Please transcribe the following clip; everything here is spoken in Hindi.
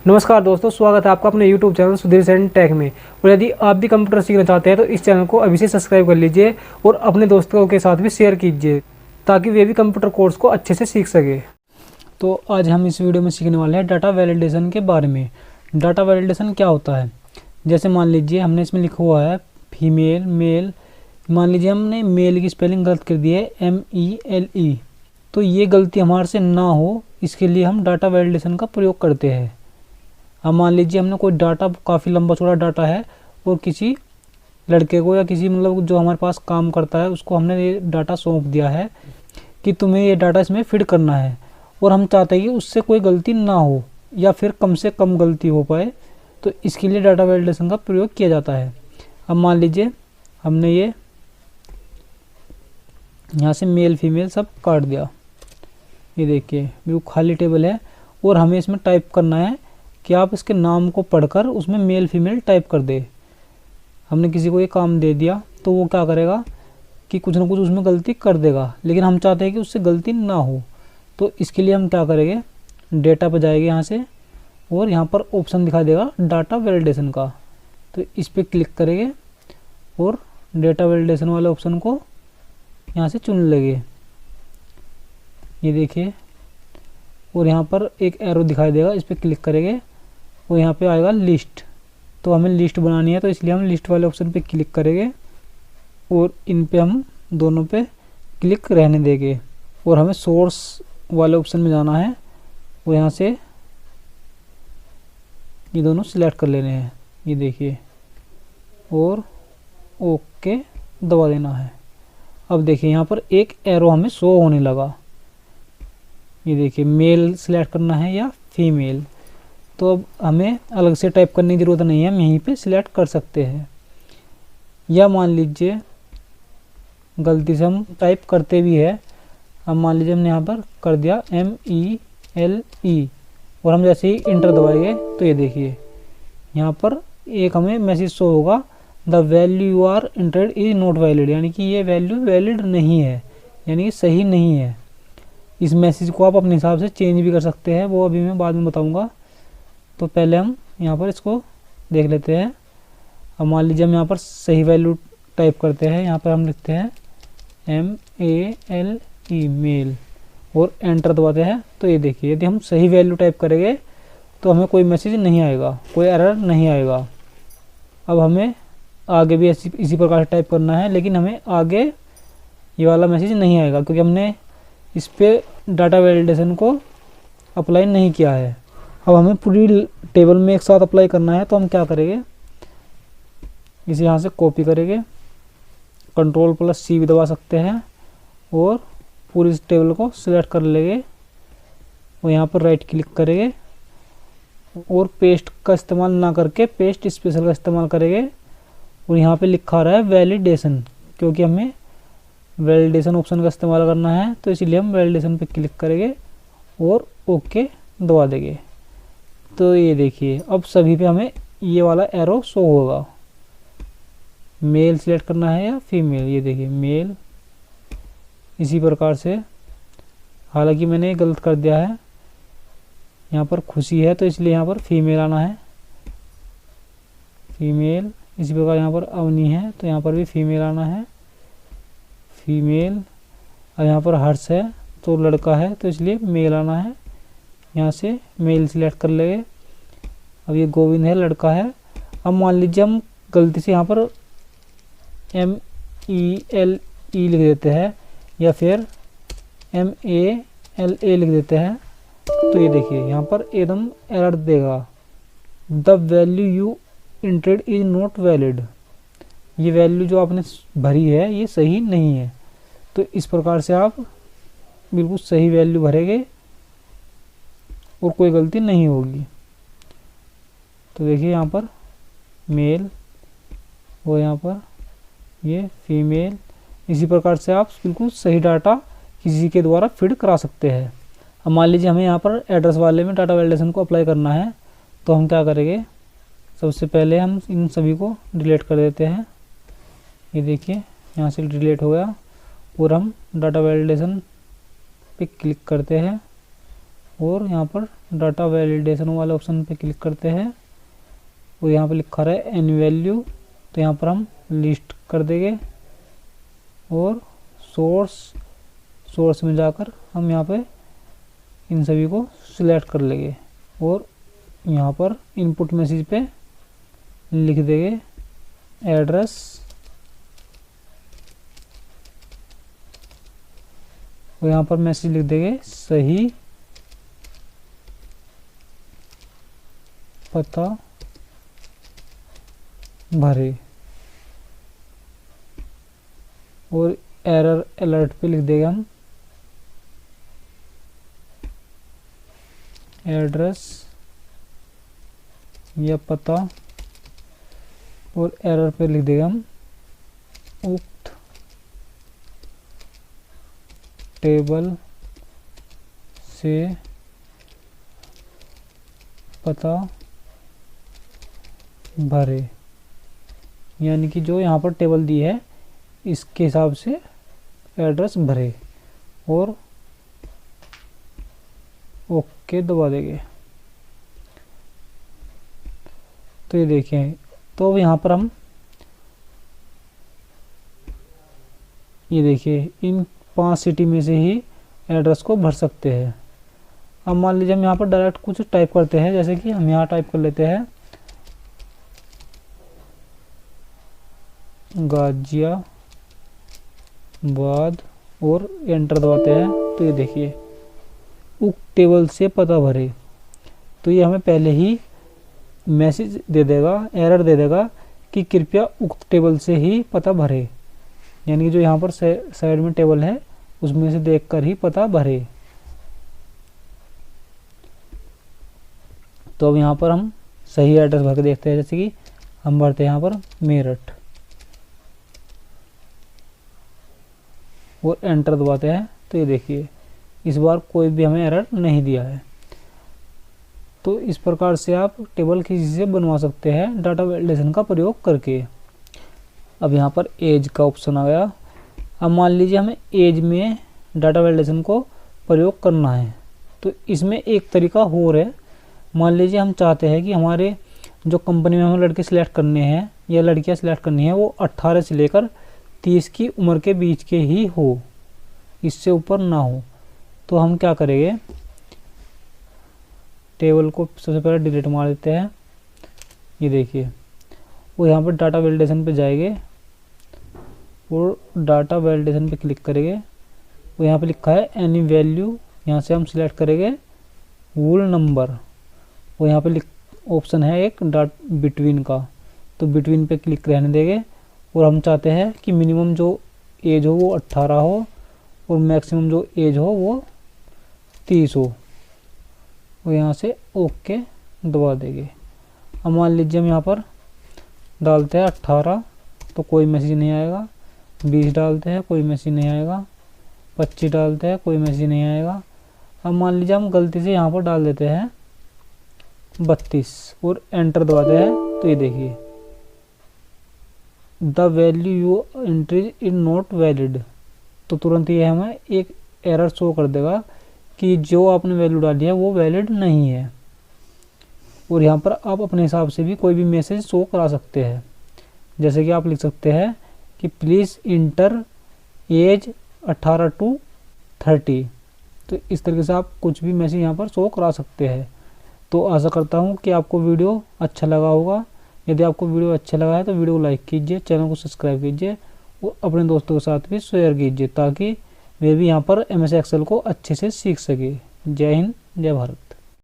नमस्कार दोस्तों, स्वागत है आपका अपने YouTube channel Sudhir Sain tech में। और यदि आप भी कंप्यूटर सीखना चाहते हैं तो इस चैनल को अभी से सब्सक्राइब कर लीजिए और अपने दोस्तों के साथ भी शेयर कीजिए ताकि वे भी कंप्यूटर कोर्स को अच्छे से सीख सके। तो आज हम इस वीडियो में सीखने वाले हैं डाटा वैलिडेशन के बारे में। डाटा वैलिडेशन क्या होता है? जैसे मान लीजिए हमने इसमें लिखा हुआ है फीमेल, मेल। मान लीजिए हमने मेल की स्पेलिंग गलत कर दी है, MELE। तो ये गलती हमारे से ना हो, इसके लिए हम डाटा वैलिडेशन का प्रयोग करते हैं। अब मान लीजिए हमने कोई डाटा, काफ़ी लंबा चौड़ा डाटा है और किसी लड़के को या किसी जो हमारे पास काम करता है उसको हमने ये डाटा सौंप दिया है कि तुम्हें ये डाटा इसमें फिट करना है, और हम चाहते हैं कि उससे कोई गलती ना हो या फिर कम से कम गलती हो पाए। तो इसके लिए डाटा वैलिडेशन का प्रयोग किया जाता है। अब मान लीजिए हमने ये यहाँ से मेल फीमेल सब काट दिया, ये देखिए बिल्कुल खाली टेबल है, और हमें इसमें टाइप करना है कि आप इसके नाम को पढ़कर उसमें मेल फीमेल टाइप कर दे। हमने किसी को ये काम दे दिया तो वो क्या करेगा कि कुछ ना कुछ उसमें गलती कर देगा, लेकिन हम चाहते हैं कि उससे गलती ना हो। तो इसके लिए हम क्या करेंगे, डेटा पर जाएंगे यहाँ से, और यहाँ पर ऑप्शन दिखा देगा डाटा वैलिडेशन का। तो इस पर क्लिक करेंगे और डेटा वैलिडेशन वाले ऑप्शन को यहाँ से चुन लेंगे, ये देखिए। और यहाँ पर एक एरो दिखाई देगा, इस पर क्लिक करेंगे और यहाँ पे आएगा लिस्ट। तो हमें लिस्ट बनानी है, तो इसलिए हम लिस्ट वाले ऑप्शन पे क्लिक करेंगे और इन पे हम दोनों पे क्लिक रहने देंगे। और हमें सोर्स वाले ऑप्शन में जाना है और यहाँ से ये दोनों सिलेक्ट कर लेने हैं, ये देखिए, और ओके दबा देना है। अब देखिए यहाँ पर एक एरो हमें शो होने लगा, ये देखिए मेल सिलेक्ट करना है या फीमेल। तो अब हमें अलग से टाइप करने की ज़रूरत नहीं है, हम यहीं पे सिलेक्ट कर सकते हैं। या मान लीजिए गलती से हम टाइप करते भी है, अब मान लीजिए हमने यहाँ पर कर दिया MELE, और हम जैसे ही इंटर दबाएंगे तो ये देखिए यहाँ पर एक हमें मैसेज शो होगा, the value you are entered is not valid, यानी कि ये वैल्यू वैलिड नहीं है, यानी कि सही नहीं है। इस मैसेज को आप अपने हिसाब से चेंज भी कर सकते हैं, वो अभी मैं बाद में बताऊंगा। तो पहले हम यहाँ पर इसको देख लेते हैं। अब मान लीजिए हम यहाँ पर सही वैल्यू टाइप करते हैं, यहाँ पर हम लिखते हैं MELE मेल और एंटर दबाते हैं। तो ये देखिए यदि हम सही वैल्यू टाइप करेंगे तो हमें कोई मैसेज नहीं आएगा, कोई एरर नहीं आएगा। अब हमें आगे भी इसी प्रकार से टाइप करना है, लेकिन हमें आगे ये वाला मैसेज नहीं आएगा क्योंकि हमने इस पर डाटा वैलिडेशन को अप्लाई नहीं किया है। अब हमें पूरी टेबल में एक साथ अप्लाई करना है, तो हम क्या करेंगे, इसे यहाँ से कॉपी करेंगे, Ctrl+C भी दबा सकते हैं, और पूरी इस टेबल को सिलेक्ट कर लेंगे और यहाँ पर राइट क्लिक करेंगे और पेस्ट का इस्तेमाल ना करके पेस्ट स्पेशल का इस्तेमाल करेंगे। और यहाँ पे लिखा रहा है वैलिडेशन, क्योंकि हमें वैलिडेशन ऑप्शन का इस्तेमाल करना है, तो इसीलिए हम वैलिडेशन पे क्लिक करेंगे और ओके दबा देंगे। तो ये देखिए अब सभी पे हमें ये वाला एरो शो होगा। मेल सिलेक्ट करना है या फीमेल, ये देखिए मेल। इसी प्रकार से, हालांकि मैंने गलत कर दिया है, यहाँ पर खुशी है तो इसलिए यहाँ पर फीमेल आना है, फीमेल। इसी प्रकार यहाँ पर अवनी है तो यहाँ पर भी फीमेल आना है, फीमेल। और यहाँ पर हर्ष है तो लड़का है तो इसलिए मेल आना है, यहाँ से मेल सिलेक्ट कर लेंगे। अब ये गोविंद है, लड़का है। अब मान लीजिए हम गलती से यहाँ पर MELE लिख देते हैं या फिर MALA लिख देते हैं, तो ये देखिए यहाँ पर एकदम एरर देगा, the value you entered is not valid, ये वैल्यू जो आपने भरी है ये सही नहीं है। तो इस प्रकार से आप बिल्कुल सही वैल्यू भरेंगे और कोई गलती नहीं होगी। तो देखिए यहाँ पर मेल और यहाँ पर ये फीमेल। इसी प्रकार से आप बिल्कुल सही डाटा किसी के द्वारा फीड करा सकते हैं। अब मान लीजिए हमें यहाँ पर एड्रेस वाले में डाटा वैलिडेशन को अप्लाई करना है, तो हम क्या करेंगे, सबसे पहले हम इन सभी को डिलीट कर देते हैं। ये देखिए यहाँ से डिलीट हो गया, और हम डाटा वैलिडेशन पे क्लिक करते हैं और यहाँ पर डाटा वैलिडेशन वाले ऑप्शन पे क्लिक करते हैं और यहाँ पर लिखा रहा है एनी वैल्यू, तो यहाँ पर हम लिस्ट कर देंगे और सोर्स में जाकर हम यहाँ पे इन सभी को सिलेक्ट कर लेंगे और यहाँ पर इनपुट मैसेज पे लिख देंगे एड्रेस और यहाँ पर मैसेज लिख देंगे सही पता भरे और एरर अलर्ट पे लिख देंगे हम एड्रेस या पता और एरर पे लिख देंगे हम उक्त टेबल से पता भरे, यानी कि जो यहाँ पर टेबल दी है इसके हिसाब से एड्रेस भरे और ओके दबा देंगे। तो ये देखिए, तो अब यहाँ पर हम ये देखिए इन 5 सिटी में से ही एड्रेस को भर सकते हैं। अब मान लीजिए हम यहाँ पर डायरेक्ट कुछ टाइप करते हैं, जैसे कि हम यहाँ टाइप कर लेते हैं गाजियाबाद और एंटर दबाते हैं। तो ये देखिए उक्त टेबल से पता भरे, तो ये हमें पहले ही मैसेज दे देगा, एरर दे देगा कि कृपया उक्त टेबल से ही पता भरे, यानी कि जो यहाँ पर साइड में टेबल है उसमें से देखकर ही पता भरे। तो अब यहाँ पर हम सही एड्रेस भर के देखते हैं, जैसे कि हम भरते हैं यहाँ पर मेरठ और एंटर दबाते हैं। तो ये देखिए इस बार कोई भी हमें एरर नहीं दिया है। तो इस प्रकार से आप टेबल किसी से बनवा सकते हैं डाटा वैलिडेशन का प्रयोग करके। अब यहाँ पर एज का ऑप्शन आ गया। अब मान लीजिए हमें एज में डाटा वैलिडेशन को प्रयोग करना है, तो इसमें एक तरीका और है। मान लीजिए हम चाहते हैं कि हमारे जो कंपनी में हमें लड़के सिलेक्ट करने हैं या लड़कियां सिलेक्ट करनी है वो 18 से लेकर 30 की उम्र के बीच के ही हो, इससे ऊपर ना हो। तो हम क्या करेंगे, टेबल को सबसे पहले डिलीट मार देते हैं। ये देखिए वो यहाँ पर डाटा वैलिडेशन पे जाएंगे और डाटा वैलिडेशन पे क्लिक करेंगे। वो यहाँ पे लिखा है एनी वैल्यू, यहाँ से हम सिलेक्ट करेंगे वूल नंबर। वो यहाँ पे ऑप्शन है एक बिटवीन का, तो बिटवीन पे क्लिक रहने देंगे। और हम चाहते हैं कि मिनिमम जो एज हो वो 18 हो और मैक्सिमम जो एज हो वो 30 हो। और यहाँ से ओके दबा देंगे। अब मान लीजिए हम यहाँ पर डालते हैं 18, तो कोई मैसेज नहीं आएगा। 20 डालते हैं, कोई मैसेज नहीं आएगा। 25 डालते हैं, कोई मैसेज नहीं आएगा। अब मान लीजिए हम गलती से यहाँ पर डाल देते हैं 32 और एंटर दबाते हैं। तो ये देखिए the value you entry is not valid, तो तुरंत ये हमें एक एरर शो कर देगा कि जो आपने वैल्यू डाली है वो वैलिड नहीं है। और यहाँ पर आप अपने हिसाब से भी कोई भी मैसेज शो करा सकते हैं, जैसे कि आप लिख सकते हैं कि प्लीज़ इंटर एज 18 to 30। तो इस तरीके से आप कुछ भी मैसेज यहाँ पर शो करा सकते हैं। तो आशा करता हूँ कि आपको वीडियो अच्छा लगा होगा। यदि आपको वीडियो अच्छा लगा है तो वीडियो को लाइक कीजिए, चैनल को सब्सक्राइब कीजिए और अपने दोस्तों के साथ भी शेयर कीजिए, ताकि वे भी यहाँ पर MS एक्सेल को अच्छे से सीख सके। जय हिंद, जय भारत।